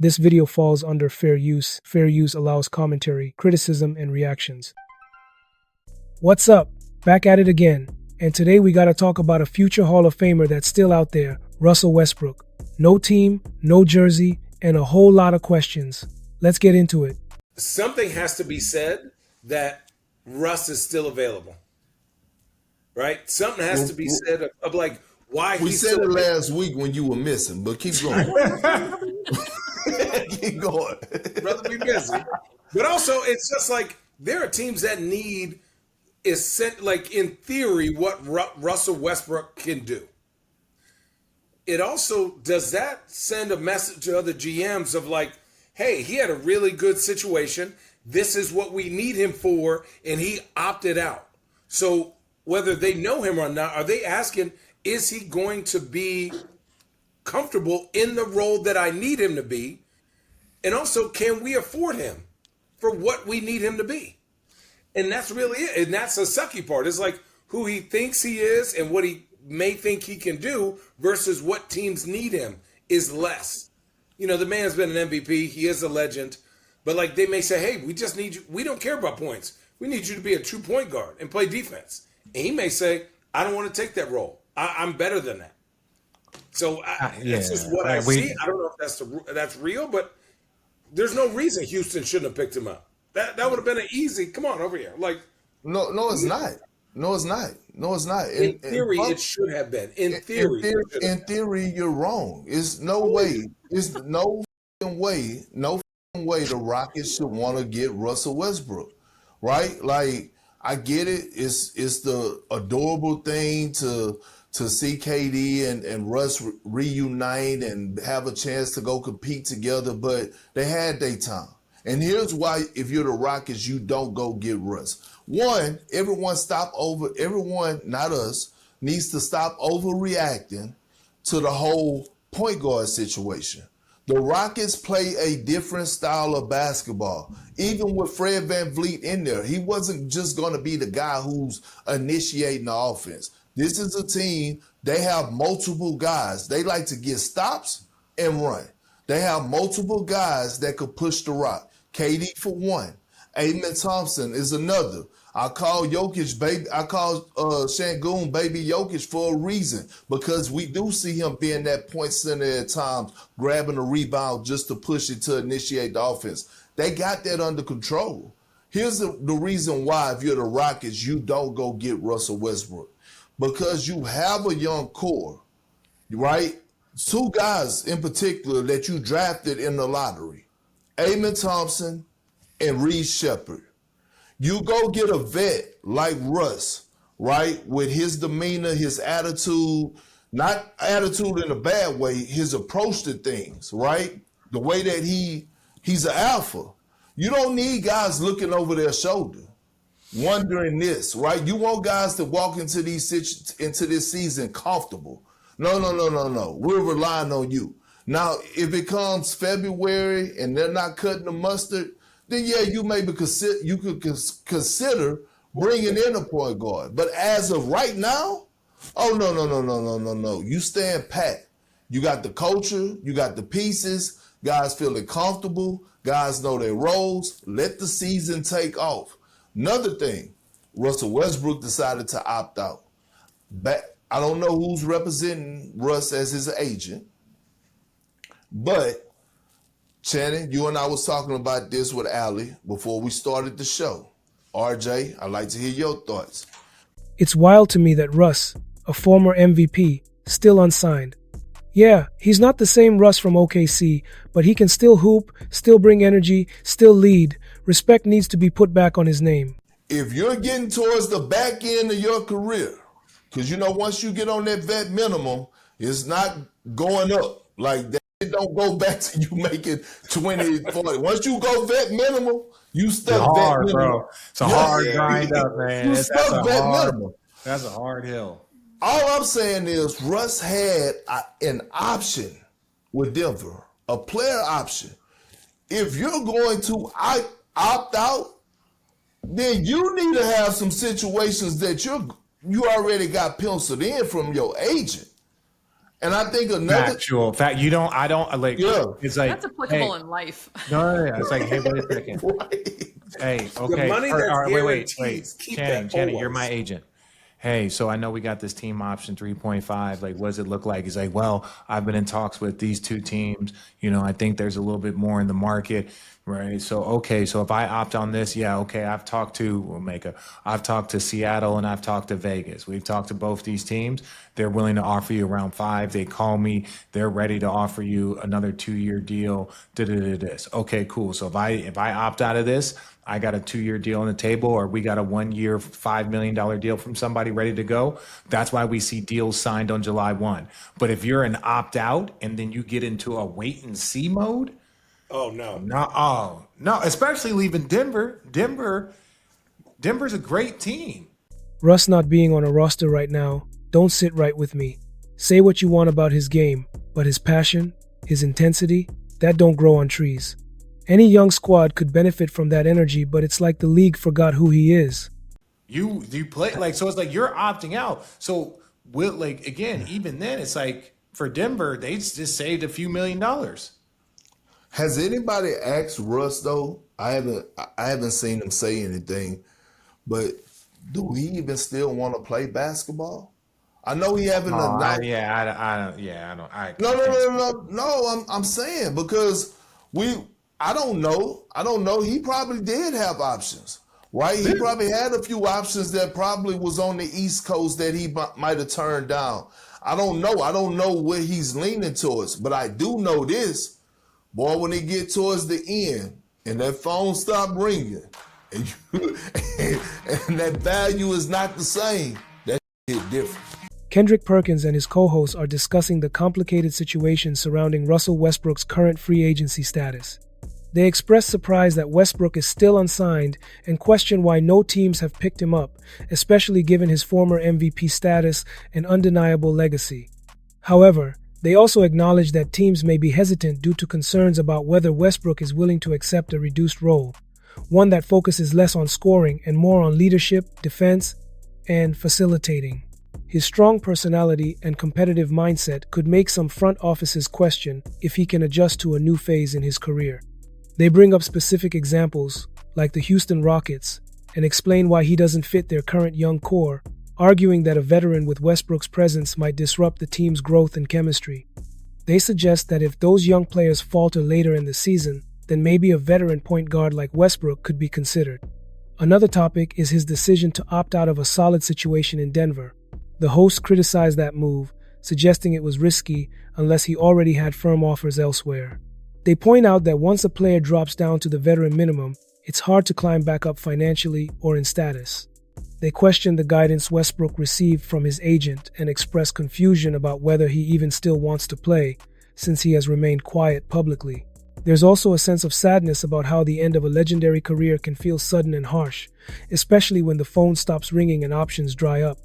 This video falls under fair use. Fair use allows commentary, criticism, and reactions. What's up? Back at it again. And today we gotta talk about a future Hall of Famer that's still out there, Russell Westbrook. No team, no jersey, and a whole lot of questions. Let's get into it. Something has to be said that Russ is still available. Right? Something has to be said of like why we he's said still it available. last week when you were missing, but keep going. Keep going. Brother, be busy. But also, it's just like there are teams that need like in theory what Russell Westbrook can do. It also does that send a message to other GMs of like, hey, he had a really good situation. This is what we need him for, and he opted out. So whether they know him or not, are they asking, is he going to be comfortable in the role that I need him to be? And also, can we afford him for what we need him to be? And that's really it. And that's the sucky part. It's like who he thinks he is and what he may think he can do versus what teams need him is less. You know, the man's been an MVP. He is a legend. But like they may say, hey, we just need you. We don't care about points. We need you to be a true point guard and play defense. And he may say, I don't want to take that role. I'm better than that. So that's just what I see. I don't know if that's real, but there's no reason Houston shouldn't have picked him up. That would have been an easy, come on over here. Like No, it's not. No, it's not. No, it's not. In theory, it should have been. In theory, you're wrong. It's no way. It's no way the Rockets should want to get Russell Westbrook, right? Like, I get it. It's the adorable thing to see KD and Russ reunite and have a chance to go compete together, but they had their time. And here's why, if you're the Rockets, you don't go get Russ. One, everyone, not us, needs to stop overreacting to the whole point guard situation. The Rockets play a different style of basketball. Even with Fred VanVleet in there, he wasn't just going to be the guy who's initiating the offense. This is a team, they have multiple guys. They like to get stops and run. They have multiple guys that could push the rock. KD for one. Amen Thompson is another. I call Jokic baby. I call Şengün baby Jokic for a reason, because we do see him being that point center at times, grabbing a rebound just to push it to initiate the offense. They got that under control. Here's the reason why, if you're the Rockets, you don't go get Russell Westbrook. Because you have a young core, right? Two guys in particular that you drafted in the lottery, Amen Thompson and Reed Shepherd. You go get a vet like Russ, right, with his demeanor, his attitude, not attitude in a bad way, his approach to things, right? The way that he's an alpha. You don't need guys looking over their shoulder, wondering this, right? You want guys to walk into this season comfortable. No. We're relying on you. Now, if it comes February and they're not cutting the mustard, then yeah, you could consider bringing in a point guard. But as of right now, no. You stand pat. You got the culture, you got the pieces, guys feeling comfortable, guys know their roles. Let the season take off. Another thing, Russell Westbrook decided to opt out. I don't know who's representing Russ as his agent, but Shannon, you and I was talking about this with Allie before we started the show. RJ, I'd like to hear your thoughts. It's wild to me that Russ, a former MVP, still unsigned. Yeah, he's not the same Russ from OKC, but he can still hoop, still bring energy, still lead. Respect needs to be put back on his name. If you're getting towards the back end of your career, because, once you get on that vet minimum, it's not going up. Like, that it don't go back to you making 20, 40. Once you go vet minimum, you stuck vet minimum. Bro. It's a hard grind up, man. That's a hard hill. All I'm saying is Russ had an option with Denver, a player option. If you're going to opt out, then you need to have some situations that you already got penciled in from your agent. And I think another factual fact. You don't. I don't like. Yeah. It's like that's applicable in life. No. It's like, hey, wait a second. right. Hey, okay. The money that's guaranteed, keep that Channing, you're always. my agent. Hey, so I know we got this team option 3.5. Like, what does it look like? He's like, well, I've been in talks with these two teams. You know, I think there's a little bit more in the market, right? So, okay, so if I opt on this, yeah, okay, I've talked to Seattle and I've talked to Vegas. We've talked to both these teams. They're willing to offer you around 5. They call me. They're ready to offer you another 2-year deal. This. Okay, cool. So if I opt out of this, I got a 2-year deal on the table, or we got a 1-year, $5 million deal from somebody ready to go. That's why we see deals signed on July 1. But if you're an opt out and then you get into a wait and see mode, Oh no. no, especially leaving Denver. Denver's a great team. Russ not being on a roster right now don't sit right with me. Say what you want about his game, but his passion, his intensity, that don't grow on trees. Any young squad could benefit from that energy, but it's like the league forgot who he is. You play like, so it's like you're opting out. So again, even then it's like for Denver, they just saved a few $1 million. Has anybody asked Russ though? I haven't seen him say anything, but do he even still want to play basketball? I know he haven't announced. No. I'm saying because I don't know. He probably did have options, right? He probably had a few options that probably was on the East Coast that he might have turned down. I don't know. I don't know where he's leaning towards, but I do know this. Boy, when they get towards the end and that phone stop ringing and that value is not the same, that hit different. Kendrick Perkins and his co-hosts are discussing the complicated situation surrounding Russell Westbrook's current free agency status. They express surprise that Westbrook is still unsigned and question why no teams have picked him up, especially given his former MVP status and undeniable legacy. However, they also acknowledge that teams may be hesitant due to concerns about whether Westbrook is willing to accept a reduced role, one that focuses less on scoring and more on leadership, defense, and facilitating. His strong personality and competitive mindset could make some front offices question if he can adjust to a new phase in his career. They bring up specific examples, like the Houston Rockets, and explain why he doesn't fit their current young core, arguing that a veteran with Westbrook's presence might disrupt the team's growth and chemistry. They suggest that if those young players falter later in the season, then maybe a veteran point guard like Westbrook could be considered. Another topic is his decision to opt out of a solid situation in Denver. The hosts criticized that move, suggesting it was risky unless he already had firm offers elsewhere. They point out that once a player drops down to the veteran minimum, it's hard to climb back up financially or in status. They question the guidance Westbrook received from his agent and express confusion about whether he even still wants to play, since he has remained quiet publicly. There's also a sense of sadness about how the end of a legendary career can feel sudden and harsh, especially when the phone stops ringing and options dry up.